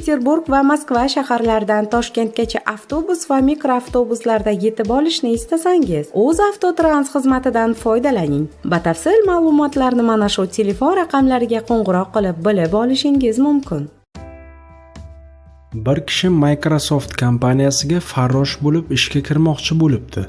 Sankt-Peterburg va Moskva shaharlaridan Toshkentgacha avtobus va mikroavtobuslarda yetib olishni istasangiz, UzAvtotrans xizmatidan foydalaning. Batafsil ma'lumotlarni mana shu telefon raqamlariga qo'ng'iroq qilib bilib olishingiz mumkin. Bir kishi Microsoft kompaniyasiga farrosh bo'lib ishga kirmoqchi bo'libdi.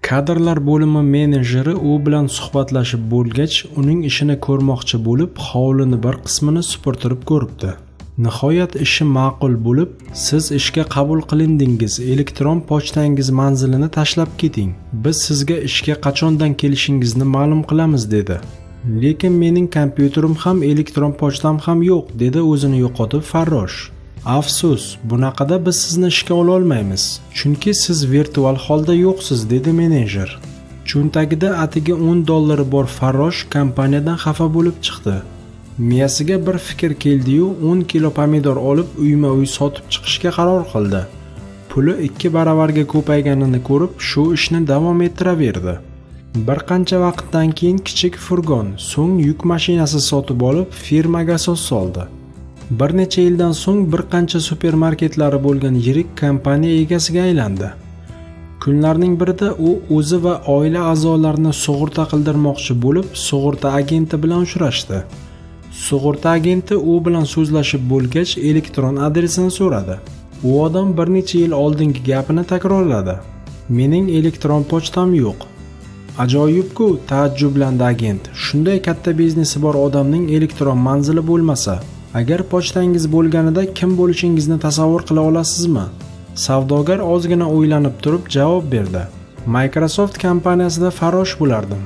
Kadrlar bo'limi menejeri u bilan suhbatlashib bo'lgach, uning ishini ko'rmoqchi bo'lib, hovlini bir qismini supurtirib ko'ribdi. Nihoyat ishi ma'qul bo'lib, siz ishga qabul qilindingiz, elektron pochtangiz manzilini tashlab keting. Biz sizga ishga qachondan kelishingizni ma'lum qilamiz dedi. Lekin mening kompyuterim ham, elektron pochtam ham yo'q, dedi o'zini yo'qotib farrosh. Afsus, bunaqada biz sizni ishga ola olmaymiz, chunki siz virtual holda yo'qsiz, dedi menejer. Cho'ntagida atigi $10 bor farrosh kompaniyadan xafa bo'lib chiqdi. Miyasiga bir fikr keldi-yu, 10 kilo pomidor olib uyma-uy sotib chiqishga qaror qildi. Puli 2 baravarga ko'payganini ko'rib, shu ishni davom ettiraverdi. Bir qancha vaqtdan keyin kichik furgon, so'ng yuk mashinasi sotib olib, firmaga asos soldi. Bir necha yildan so'ng bir qancha supermarketlari bo'lgan yirik kompaniya egasiga aylandi. Kunlarning birida u o'zi va oila a'zolarini sug'urta qildirmoqchi bo'lib, sug'urta agenti bilan uchrashdi. Sug'urta agenti u bilan so'zlashib bo'lgach, elektron adresini so'radi. U odam bir necha yil oldingi gapini takrorladi. Mening elektron pochtam yo'q. Ajoyib-ku, taajjublandi agent. Shunday katta biznesi bor odamning elektron manzili bo'lmasa, agar pochtangiz bo'lganida kim bo'lishingizni tasavvur qila olasizmi? Savdogar ozgina o'ylanib turib javob berdi. Microsoft kompaniyasida farrosh bo'lardim.